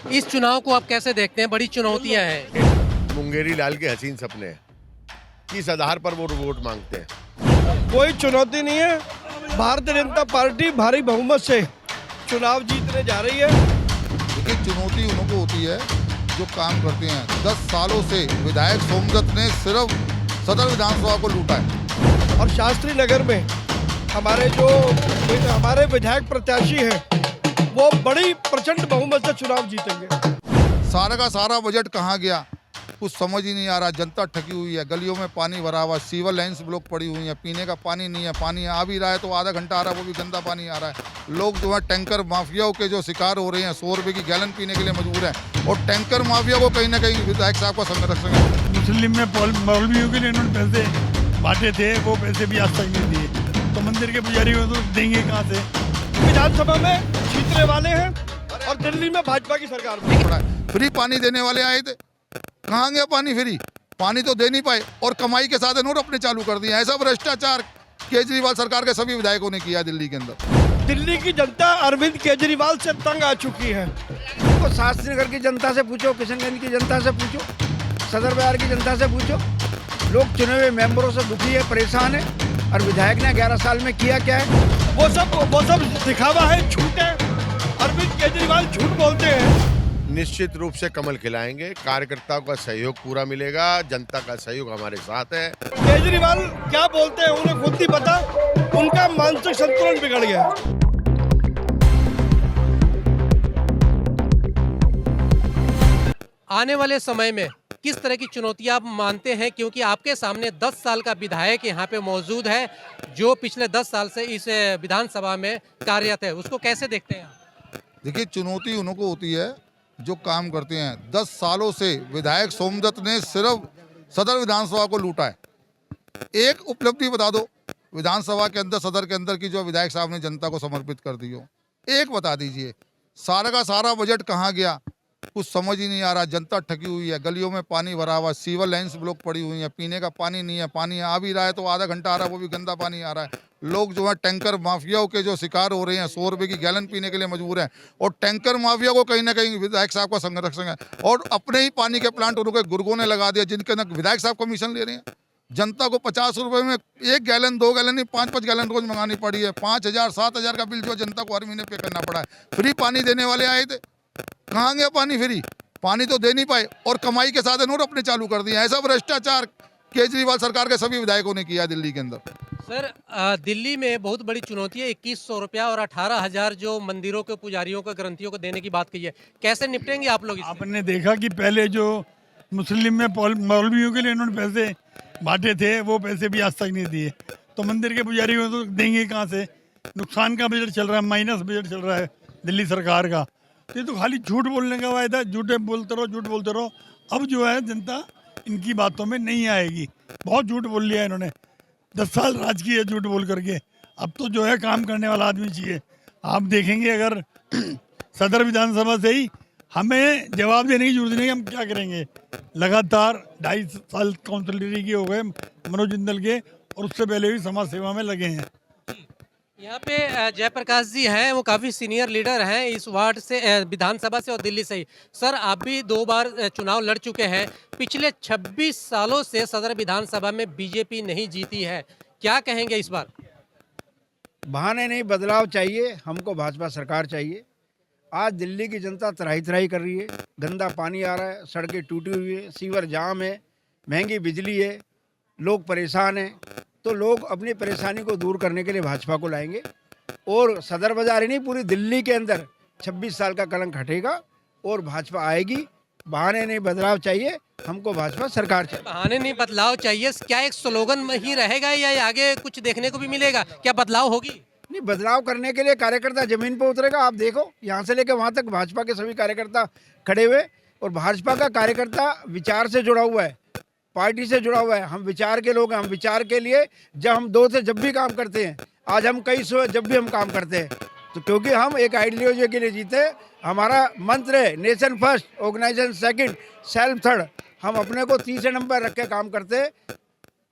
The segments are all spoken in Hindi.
इस चुनाव को आप कैसे देखते हैं? बड़ी चुनौतियां हैं। मुंगेरी लाल के हसीन सपने किस आधार पर वो वोट मांगते हैं? कोई चुनौती नहीं है। भारतीय जनता पार्टी भारी बहुमत से चुनाव जीतने जा रही है। देखिए, चुनौती उनको होती है जो काम करते हैं। 10 सालों से विधायक सोमदत्त ने सिर्फ सदर विधानसभा को लूटा है। और शास्त्री नगर में हमारे विधायक प्रत्याशी हैं, वो बड़ी प्रचंड बहुमत से चुनाव जीतेंगे। सारा का सारा बजट कहाँ गया कुछ समझ ही नहीं आ रहा। जनता ठगी हुई है, गलियों में पानी भरा हुआ, सीवर लाइन्स ब्लॉक पड़ी हुई है, पीने का पानी नहीं है। पानी आ भी रहा है तो आधा घंटा आ रहा है, वो भी गंदा पानी आ रहा है। लोग जो है टैंकर माफियाओं के जो शिकार हो रहे हैं, 100 रुपये की गैलन पीने के लिए मजबूर है। और टैंकर माफिया को कहीं ना कहीं विधायक साहब का संरक्षण है। मुस्लिम में मौलवियों के लिए इन्होंने पैसे बांटे थे, वो पैसे भी आज तक नहीं दिए, तो मंदिर के पुजारी को तो देंगे कहाँ से? विधानसभा में जीतने वाले हैं और दिल्ली में भाजपा की सरकार में। फ्री पानी देने वाले आए थे, कहाँ गया पानी? फ्री पानी तो दे नहीं पाए और कमाई के साधन और अपने चालू कर दिए। ऐसा भ्रष्टाचार केजरीवाल सरकार के सभी विधायकों ने किया दिल्ली के अंदर। दिल्ली की जनता अरविंद केजरीवाल से तंग आ चुकी है। तो शास्त्री नगर की जनता से पूछो, किशनगंज की जनता से पूछो, सदर बाजार की जनता से पूछो। लोग चुने हुए मेंबरों से दुखी है, परेशान है। और विधायक ने 11 साल में किया क्या है? वो सब दिखावा है, झूठ है। अरविंद केजरीवाल झूठ बोलते हैं। निश्चित रूप से कमल खिलाएंगे। कार्यकर्ताओं का सहयोग पूरा मिलेगा, जनता का सहयोग हमारे साथ है। केजरीवाल क्या बोलते हैं उन्हें खुद ही पता। उनका मानसिक संतुलन बिगड़ गया। आने वाले समय में किस तरह की चुनौतियां आप मानते हैं? क्योंकि आपके सामने 10 साल का विधायक यहाँ पे मौजूद है, जो पिछले 10 साल से इस विधानसभा में कार्यरत है। उसको कैसे देखते हैं आप? देखिए, चुनौती उनको होती है जो काम करते हैं। 10 सालों से विधायक सोमदत्त ने सिर्फ सदर विधानसभा को लूटा है। एक उपलब्धि बता दो विधानसभा के अंदर, सदर के अंदर की, जो विधायक साहब ने जनता को समर्पित कर दी हो। एक बता दीजिए। सारा का सारा बजट कहाँ गया कुछ समझ ही नहीं आ रहा। जनता ठगी हुई है, गलियों में पानी भरा हुआ, सीवर लाइन्स ब्लॉक पड़ी हुई है, पीने का पानी नहीं है। पानी आ भी रहा है तो आधा घंटा आ रहा है, वो भी गंदा पानी आ रहा है। लोग जो है टैंकर माफियाओं के जो शिकार हो रहे हैं, 100 रुपये की गैलन पीने के लिए मजबूर है। और टैंकर माफिया को कहीं ना कहीं विधायक साहब का संरक्षण है। और अपने ही पानी के प्लांट उनके गुर्गों ने लगा दिया, जिनके न विधायक साहब कमीशन ले रहे हैं। जनता को 50 रुपये में 1 गैलन 2 गैलन नहीं 5-5 गैलन रोज मंगानी पड़ी है। 5,000 7,000 का बिल जो जनता को हर महीने पे करना पड़ा है। फ्री पानी देने वाले आए थे, कहाँ गया पानी? फ्री पानी तो दे नहीं पाए और कमाई के साधन और अपने चालू कर दिए। ऐसा भ्रष्टाचार केजरीवाल सरकार के सभी विधायकों ने किया दिल्ली के अंदर। सर, दिल्ली में बहुत बड़ी चुनौती है। 2100 रुपया और 18,000 जो मंदिरों के पुजारियों को, ग्रंथियों को देने की बात की है। कैसे निपटेंगे आप लोग इससे? आपने देखा कि पहले जो मुस्लिम में मौलवियों के लिए इन्होंने पैसे बांटे थे, वो पैसे भी आज तक नहीं दिए, तो मंदिर के पुजारी को तो देंगे कहाँ से? नुकसान का बजट चल रहा है, माइनस बजट चल रहा है दिल्ली सरकार का। तो ये तो खाली झूठ बोलने का वायदा है। झूठ बोलते रहो। अब जो है जनता इनकी बातों में नहीं आएगी। बहुत झूठ बोल लिया इन्होंने। 10 साल राज किए झूठ बोल करके। अब तो जो है काम करने वाला आदमी चाहिए। आप देखेंगे अगर सदर विधानसभा से ही हमें जवाब देने की जरूरत नहीं है, हम क्या करेंगे। लगातार 2.5 साल काउंसिलरी के हो गए मनोज जिंदल के, और उससे पहले भी समाज सेवा में लगे हैं। यहाँ पे जयप्रकाश जी हैं, वो काफ़ी सीनियर लीडर हैं इस वार्ड से, विधानसभा से और दिल्ली से ही। सर, आप भी 2 बार चुनाव लड़ चुके हैं। पिछले 26 सालों से सदर विधानसभा में बीजेपी नहीं जीती है, क्या कहेंगे इस बार? बहाने नहीं, बदलाव चाहिए। हमको भाजपा सरकार चाहिए। आज दिल्ली की जनता त्राही त्राही कर रही है। गंदा पानी आ रहा है, सड़कें टूटी हुई है, सीवर जाम है, महंगी बिजली है, लोग परेशान हैं। तो लोग अपनी परेशानी को दूर करने के लिए भाजपा को लाएंगे। और सदर बाजार ही नहीं, पूरी दिल्ली के अंदर 26 साल का कलंक हटेगा और भाजपा आएगी। बहाने नहीं, बदलाव चाहिए। हमको भाजपा सरकार चाहिए। बहाने नहीं, बदलाव चाहिए। क्या एक स्लोगन में ही रहेगा या आगे कुछ देखने को भी मिलेगा? क्या बदलाव होगी? नहीं, बदलाव करने के लिए कार्यकर्ता जमीन पर उतरेगा। आप देखो, यहाँ से लेकर वहाँ तक भाजपा के सभी कार्यकर्ता खड़े हुए। और भाजपा का कार्यकर्ता विचार से जुड़ा हुआ है, पार्टी से जुड़ा हुआ है। हम विचार के लोग हैं। हम विचार के लिए हम 2 से जब भी काम करते हैं, आज हम कई सौ जब भी हम काम करते हैं, तो क्योंकि हम एक आइडियोलॉजी के लिए जीते। हमारा मंत्र है nation first, organisation second, self third. हम अपने को तीसरे नंबर रख के काम करते हैं।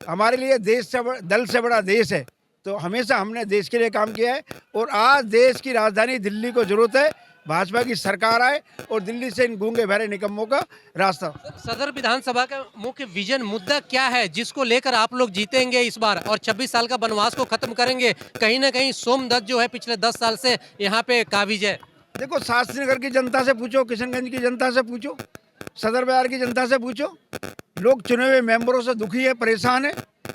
हमारे लिए देश से दल से बड़ा देश है, तो हमेशा हमने देश के लिए काम किया है। और आज देश की राजधानी दिल्ली को जरूरत है भाजपा की सरकार आए और दिल्ली से इन गूंगे भरे निकम्मों का रास्ता। सदर विधानसभा का मुख्य विजन मुद्दा क्या है जिसको लेकर आप लोग जीतेंगे इस बार और 26 साल का वनवास को खत्म करेंगे? कहीं ना कहीं सोमदत्त जो है पिछले 10 साल से यहाँ पे काबिज है। देखो, शास्त्री नगर की जनता से पूछो, किशनगंज की जनता से पूछो, सदर बाजार की जनता से पूछो, लोग चुने हुए मेंबरों से दुखी है, परेशान है।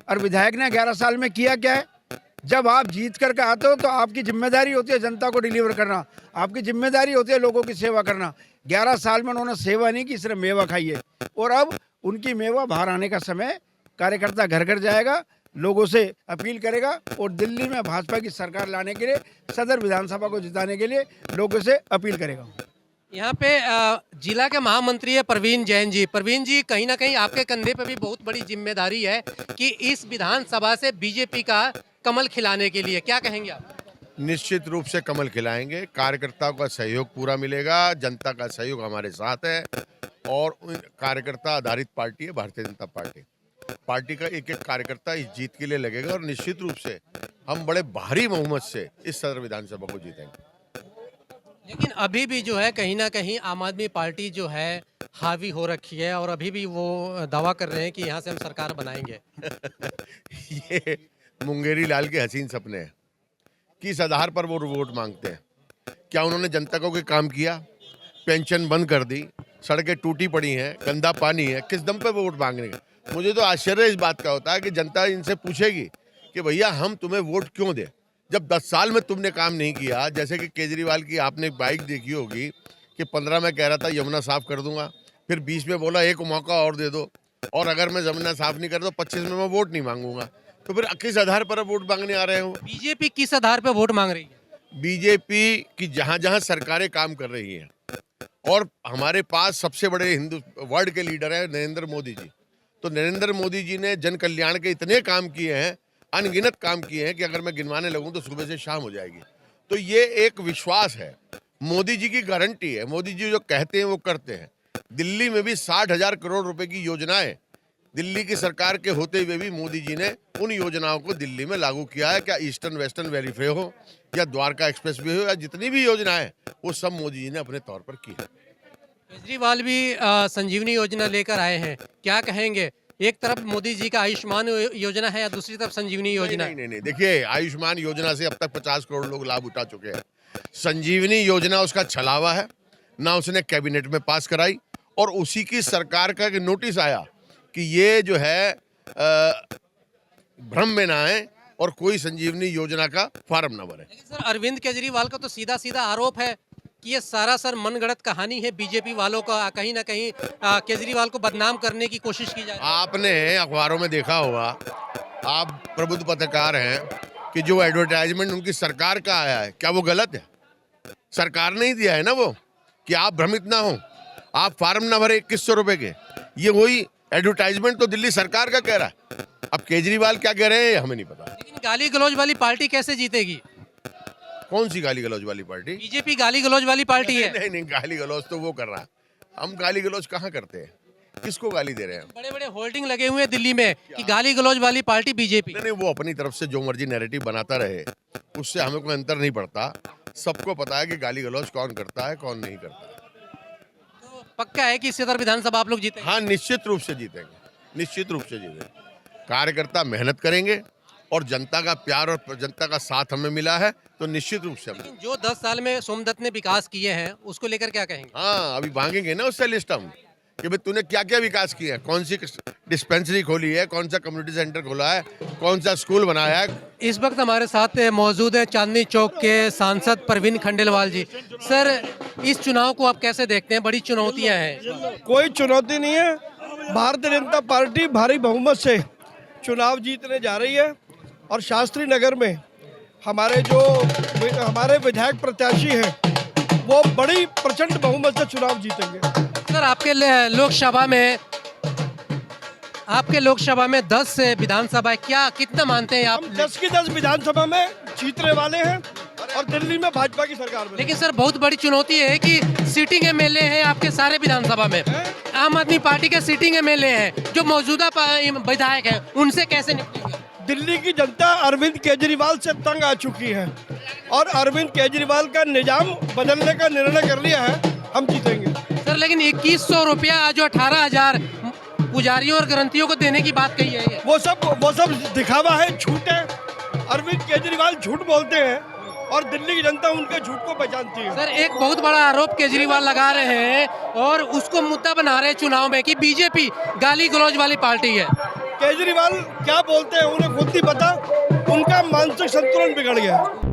और विधायक ने 11 साल में किया क्या है? जब आप जीत करके आते हो तो आपकी जिम्मेदारी होती है जनता को डिलीवर करना, आपकी जिम्मेदारी होती है लोगों की सेवा करना। 11 साल में उन्होंने सेवा नहीं की, सिर्फ मेवा खाई है। और अब उनकी मेवा बाहर आने का समय, कार्यकर्ता घर घर जाएगा, लोगों से अपील करेगा और दिल्ली में भाजपा की सरकार लाने के लिए, सदर विधानसभा को जिताने के लिए लोगों से अपील करेगा। यहाँ पे जिला के महामंत्री है प्रवीण जैन जी। प्रवीण जी, कहीं ना कहीं आपके कंधे पे भी बहुत बड़ी जिम्मेदारी है कि इस विधानसभा से बीजेपी का कमल खिलाने के लिए, क्या कहेंगे आप? निश्चित रूप से कमल खिलाएंगे। कार्यकर्ताओं का सहयोग पूरा मिलेगा, जनता का सहयोग हमारे साथ है और कार्यकर्ता आधारित पार्टी है भारतीय जनता पार्टी। पार्टी का एक एक कार्यकर्ता इस जीत के लिए लगेगा और निश्चित रूप से हम बड़े भारी बहुमत से इस सदर विधानसभा को जीतेंगे। लेकिन अभी भी जो है कहीं ना कहीं आम आदमी पार्टी जो है हावी हो रखी है और अभी भी वो दावा कर रहे हैं कि यहाँ से हम सरकार बनाएंगे। ये मुंगेरी लाल के हसीन सपने हैं। किस आधार पर वो वोट मांगते हैं? क्या उन्होंने जनता को कोई काम किया? पेंशन बंद कर दी, सड़कें टूटी पड़ी हैं, गंदा पानी है, किस दम पे वो वोट मांगने? मुझे तो आश्चर्य इस बात का होता है कि जनता इनसे पूछेगी कि भैया हम तुम्हें वोट क्यों दें जब 10 साल में तुमने काम नहीं किया। जैसे कि केजरीवाल की आपने बाइक देखी होगी कि 15 में कह रहा था यमुना साफ कर दूंगा, फिर 20 में बोला एक मौका और दे दो, और अगर मैं यमुना साफ नहीं कर तो 25 में मैं वोट नहीं मांगूंगा। तो फिर किस आधार पर वोट मांगने आ रहे हो? बीजेपी किस आधार पे वोट मांग रही है? बीजेपी की जहां जहां सरकारें काम कर रही हैं और हमारे पास सबसे बड़े हिंदू वर्ल्ड के लीडर हैं नरेंद्र मोदी जी। तो नरेंद्र मोदी जी ने जन कल्याण के इतने काम किए हैं, अनगिनत काम किए हैं कि अगर मैं गिनवाने लगूं तो सुबह से शाम हो जाएगी। तो ये एक विश्वास है, मोदी जी की गारंटी है। मोदी जी जो कहते हैं वो करते हैं। दिल्ली में भी 60,000 करोड़ रुपए की योजनाएं दिल्ली की सरकार के होते हुए भी मोदी जी ने उन योजनाओं को दिल्ली में लागू किया है। क्या ईस्टर्न वेस्टर्न वेरीफे हो या द्वारका एक्सप्रेस वे हो या जितनी भी योजनाएं, वो सब मोदी जी ने अपने तौर पर की है। केजरीवाल भी संजीवनी योजना लेकर आए हैं, क्या कहेंगे? एक तरफ मोदी जी का आयुष्मान योजना है या दूसरी तरफ संजीवनी योजना? नहीं, देखिए, आयुष्मान योजना से अब तक 50 करोड़ लोग लाभ उठा चुके हैं। संजीवनी योजना उसका छलावा है, ना उसने कैबिनेट में पास कराई और उसी की सरकार का नोटिस आया कि ये जो है भ्रम में ना आए और कोई संजीवनी योजना का फार्म ना भरे। लेकिन सर, अरविंद केजरीवाल का तो सीधा सीधा आरोप है कि ये सारा सर मनगढ़ंत कहानी है बीजेपी वालों का, कहीं ना कहीं केजरीवाल को बदनाम करने की कोशिश की जाए। आपने अखबारों में देखा होगा, आप प्रबुद्ध पत्रकार हैं, कि जो एडवर्टाइजमेंट उनकी सरकार का आया है, क्या वो गलत है? सरकार ने ही दिया है ना वो, कि आप भ्रमित ना हो, आप फार्म ना भरे 2100 रुपए के। ये वही एडवर्टाइजमेंट तो दिल्ली सरकार का कह रहा है। अब केजरीवाल क्या कह रहे हैं हमें नहीं पता। लेकिन गाली गलौज वाली पार्टी कैसे जीतेगी? कौन सी गाली गलौज वाली पार्टी? बीजेपी गाली गलौज वाली पार्टी है। नहीं, गाली गलौज तो वो कर रहा है, हम गाली गलौज कहाँ करते हैं? किसको गाली दे रहे हैं? बड़े बड़े होल्डिंग लगे हुए हैं दिल्ली में कि गाली गलौज वाली पार्टी बीजेपी। नहीं, वो अपनी तरफ से जो मर्जी नैरेटिव बनाता रहे, उससे हमें कोई अंतर नहीं पड़ता। सबको पता है कि गाली गलौज कौन करता है, कौन नहीं करता है। तो पक्का है कि सदर विधानसभा आप लोग जीतेंगे? हाँ, निश्चित रूप से जीतेंगे, निश्चित रूप से जीतेंगे। कार्यकर्ता मेहनत करेंगे और जनता का प्यार और जनता का साथ हमें मिला है, तो निश्चित रूप से हम। लेकिन जो 10 साल में सोमदत्त ने विकास किए हैं उसको लेकर क्या कहेंगे? हाँ, अभी मांगेंगे ना उससे लिस्ट हम कि भाई तूने क्या क्या विकास किया है, कौन सी डिस्पेंसरी खोली है, कौन सा कम्युनिटी सेंटर खोला है, कौन सा स्कूल बनाया है। इस वक्त हमारे साथ मौजूद है चांदनी चौक के सांसद प्रवीण खंडेलवाल जी। सर, इस चुनाव को आप कैसे देखते हैं? बड़ी चुनौतियां हैं। कोई चुनौती नहीं है। भारतीय जनता पार्टी भारी बहुमत से चुनाव जीतने जा रही है और शास्त्री नगर में हमारे विधायक प्रत्याशी हैं वो बड़ी प्रचंड बहुमत से चुनाव जीतेंगे। सर, आपके लोकसभा में 10 विधानसभा, क्या कितना मानते हैं आप? हम 10 की 10 विधानसभा में जीतने वाले हैं और दिल्ली में भाजपा की सरकार बनेगी। लेकिन सर, बहुत बड़ी चुनौती है कि सीटिंग एमएलए हैं आपके सारे विधानसभा में। आम आदमी पार्टी के सीटिंग एमएलए हैं जो मौजूदा विधायक हैं, उनसे कैसे निपटेंगे? दिल्ली की जनता अरविंद केजरीवाल से तंग आ चुकी है और अरविंद केजरीवाल का निजाम बदलने का निर्णय कर लिया है। हम जीतेंगे। सर लेकिन 2100 रुपया जो 18,000 पुजारियों और ग्रंथियों को देने की बात कही है ये। वो सब दिखावा है, झूठ है। अरविंद केजरीवाल झूठ बोलते हैं और दिल्ली की जनता उनके झूठ को पहचानती है। सर एक बहुत बड़ा आरोप केजरीवाल लगा रहे हैं और उसको मुद्दा बना रहे हैं चुनाव में कि बीजेपी गाली गलौज वाली पार्टी है। केजरीवाल क्या बोलते हैं उन्हें खुद नहीं पता, उनका मानसिक संतुलन बिगड़ गया है।